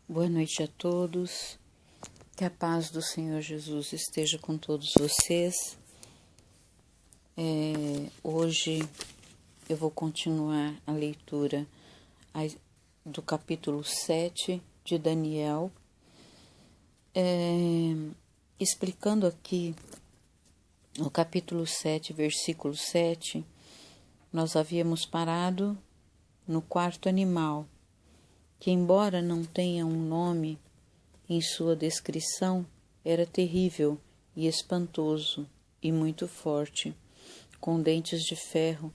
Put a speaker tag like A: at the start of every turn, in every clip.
A: Boa noite a todos, que a paz do Senhor Jesus esteja com todos vocês. Hoje eu vou continuar a leitura do capítulo 7 de Daniel, explicando aqui no capítulo 7, versículo 7, nós havíamos parado no quarto animal, que embora não tenha um nome em sua descrição, era terrível e espantoso e muito forte, com dentes de ferro,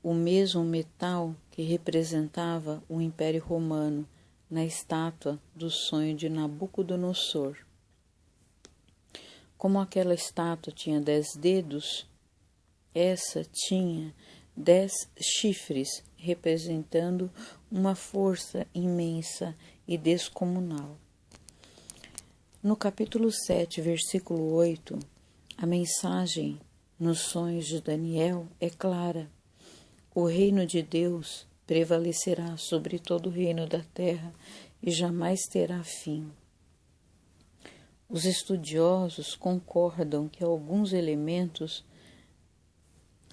A: o mesmo metal que representava o Império Romano na estátua do sonho de Nabucodonosor. Como aquela estátua tinha 10 dedos, essa tinha 10 chifres, representando uma força imensa e descomunal. No capítulo 7, versículo 8, a mensagem nos sonhos de Daniel é clara. O reino de Deus prevalecerá sobre todo o reino da terra e jamais terá fim. Os estudiosos concordam que alguns elementos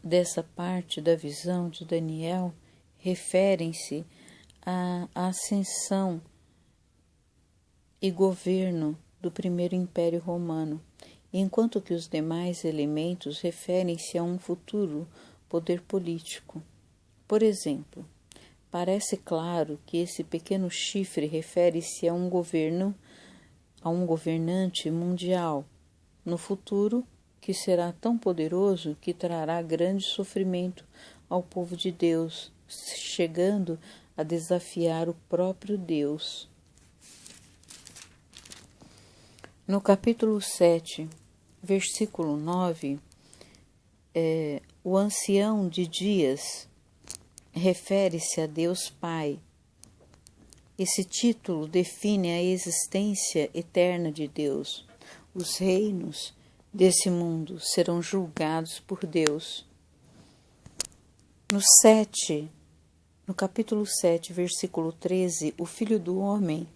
A: dessa parte da visão de Daniel referem-se à ascensão e governo do primeiro Império Romano, enquanto que os demais elementos referem-se a um futuro poder político. Por exemplo, parece claro que esse pequeno chifre refere-se a um governante mundial no futuro que será tão poderoso que trará grande sofrimento ao povo de Deus, chegando a desafiar o próprio Deus. No capítulo 7, versículo 9, o ancião de dias refere-se a Deus Pai. Esse título define a existência eterna de Deus. Os reinos desse mundo serão julgados por Deus. No capítulo 7, versículo 13, o Filho do Homem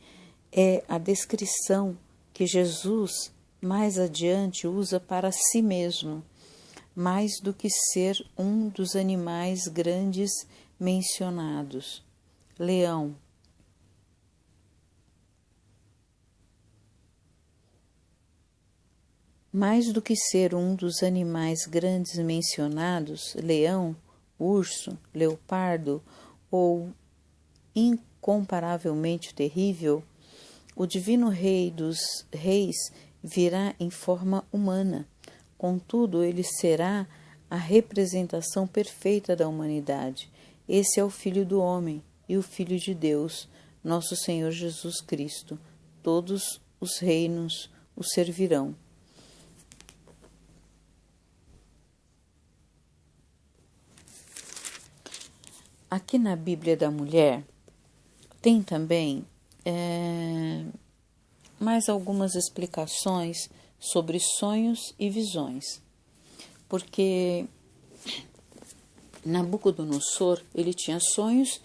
A: é a descrição que Jesus mais adiante usa para si mesmo, mais do que ser um dos animais grandes mencionados. Leão. Mais do que ser um dos animais grandes mencionados, leão, urso, leopardo ou incomparavelmente terrível, o divino Rei dos Reis virá em forma humana. Contudo, ele será a representação perfeita da humanidade. Esse é o Filho do Homem e o Filho de Deus, nosso Senhor Jesus Cristo. Todos os reinos o servirão. Aqui na Bíblia da Mulher tem também mais algumas explicações sobre sonhos e visões, porque Nabucodonosor ele tinha sonhos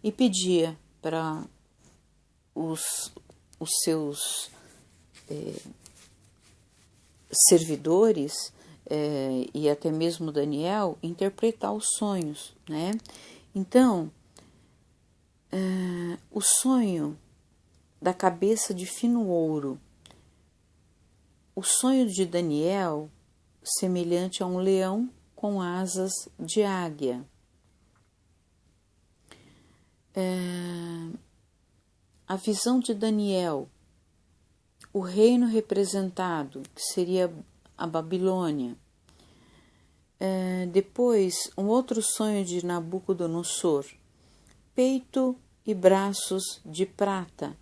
A: e pedia para os seus servidores e até mesmo Daniel interpretar os sonhos, né? Então, o sonho da cabeça de fino ouro, o sonho de Daniel, semelhante a um leão com asas de águia. A visão de Daniel, o reino representado, que seria a Babilônia. Depois, um outro sonho de Nabucodonosor, peito e braços de prata.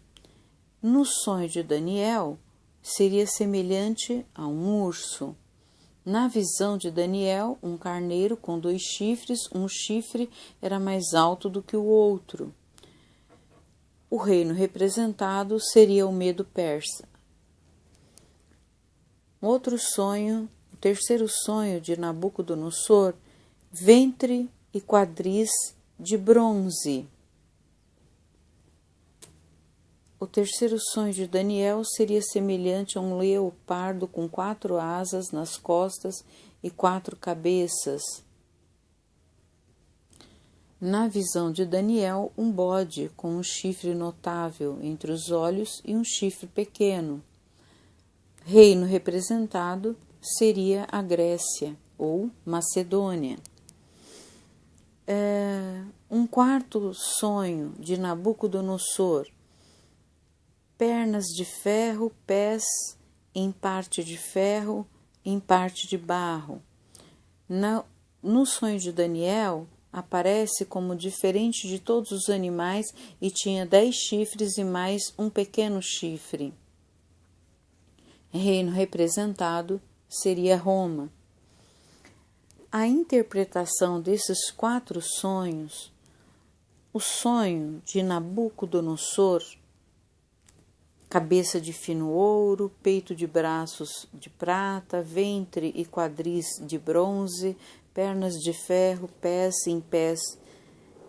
A: No sonho de Daniel, seria semelhante a um urso. Na visão de Daniel, um carneiro com 2 chifres, um chifre era mais alto do que o outro. O reino representado seria o Medo Persa. Outro sonho, o terceiro sonho de Nabucodonosor, ventre e quadris de bronze. O terceiro sonho de Daniel seria semelhante a um leopardo com 4 asas nas costas e 4 cabeças. Na visão de Daniel, um bode com um chifre notável entre os olhos e um chifre pequeno. Reino representado seria a Grécia ou Macedônia. Um quarto sonho de Nabucodonosor: pernas de ferro, pés em parte de ferro, em parte de barro. No sonho de Daniel, aparece como diferente de todos os animais e tinha 10 chifres e mais um pequeno chifre. Reino representado seria Roma. A interpretação desses 4 sonhos: o sonho de Nabucodonosor, cabeça de fino ouro, peito de braços de prata, ventre e quadris de bronze, pernas de ferro, pés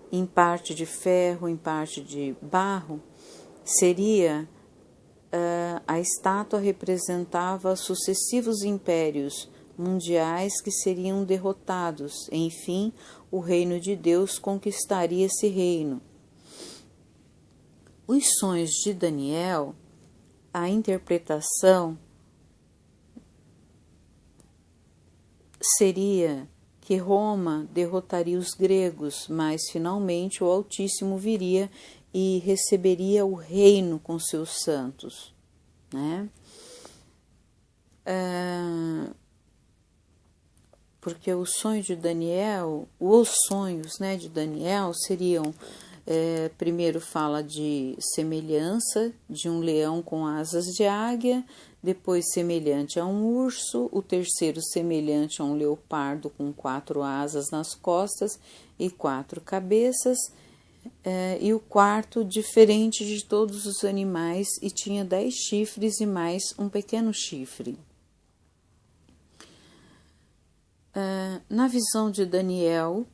A: em parte de ferro, em parte de barro, seria a estátua representava sucessivos impérios mundiais que seriam derrotados. Enfim, o reino de Deus conquistaria esse reino. Os sonhos de Daniel, a interpretação seria que Roma derrotaria os gregos, mas finalmente o Altíssimo viria e receberia o reino com seus santos, né? Porque o sonho de Daniel, os sonhos, né, de Daniel seriam, primeiro fala de semelhança de um leão com asas de águia, depois semelhante a um urso, o terceiro semelhante a um leopardo com 4 asas nas costas e 4 cabeças, e o quarto diferente de todos os animais e tinha 10 chifres e mais um pequeno chifre. Na visão de Daniel,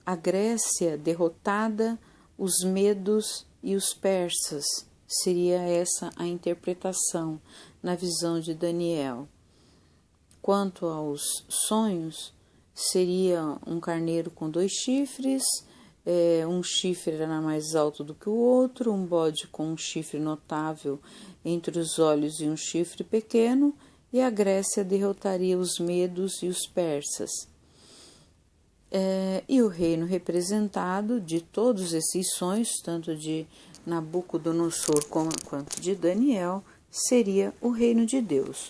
A: a Grécia derrotada, os medos e os persas, seria essa a interpretação na visão de Daniel. Quanto aos sonhos, seria um carneiro com 2 chifres, um chifre era mais alto do que o outro, um bode com um chifre notável entre os olhos e um chifre pequeno, e a Grécia derrotaria os medos e os persas. E o reino representado de todos esses sonhos, tanto de Nabucodonosor quanto de Daniel, seria o reino de Deus.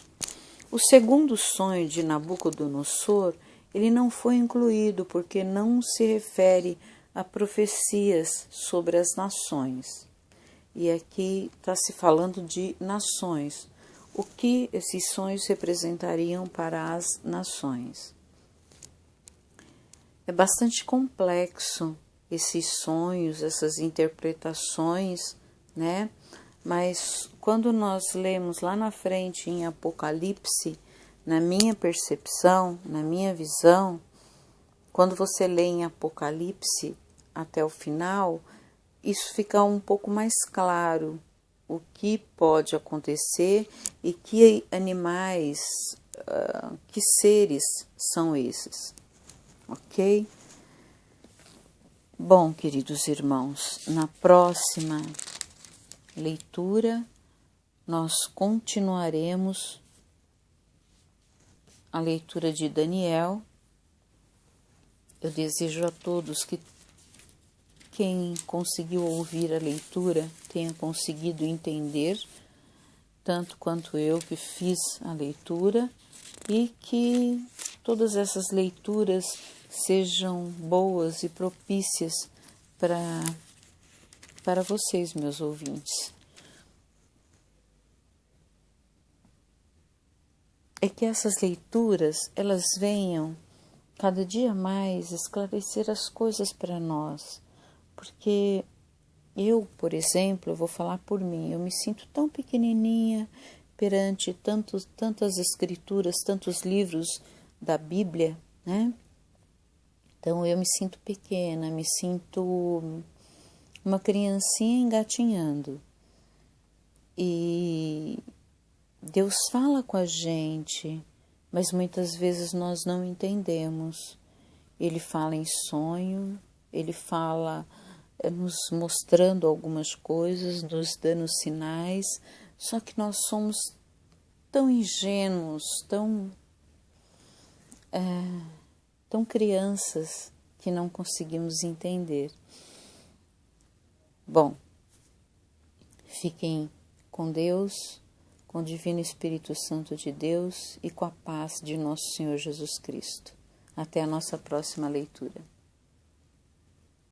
A: O segundo sonho de Nabucodonosor, ele não foi incluído porque não se refere a profecias sobre as nações. E aqui está se falando de nações. O que esses sonhos representariam para as nações? É bastante complexo esses sonhos, essas interpretações, né? Mas quando nós lemos lá na frente em Apocalipse, na minha percepção, na minha visão, quando você lê em Apocalipse até o final, isso fica um pouco mais claro o que pode acontecer e que animais, que seres são esses, ok? Bom, queridos irmãos, na próxima leitura nós continuaremos a leitura de Daniel. Eu desejo a todos que quem conseguiu ouvir a leitura tenha conseguido entender, tanto quanto eu que fiz a leitura, e que todas essas leituras sejam boas e propícias para vocês, meus ouvintes. É que essas leituras, elas venham cada dia mais esclarecer as coisas para nós, porque eu, por exemplo, eu vou falar por mim, eu me sinto tão pequenininha perante tantas escrituras, tantos livros da Bíblia, né? Então eu me sinto pequena, me sinto uma criancinha engatinhando. E Deus fala com a gente, mas muitas vezes nós não entendemos. Ele fala em sonho, ele fala nos mostrando algumas coisas, nos dando sinais, só que nós somos tão ingênuos, tão crianças, que não conseguimos entender. Bom, fiquem com Deus, com o Divino Espírito Santo de Deus e com a paz de nosso Senhor Jesus Cristo. Até a nossa próxima leitura.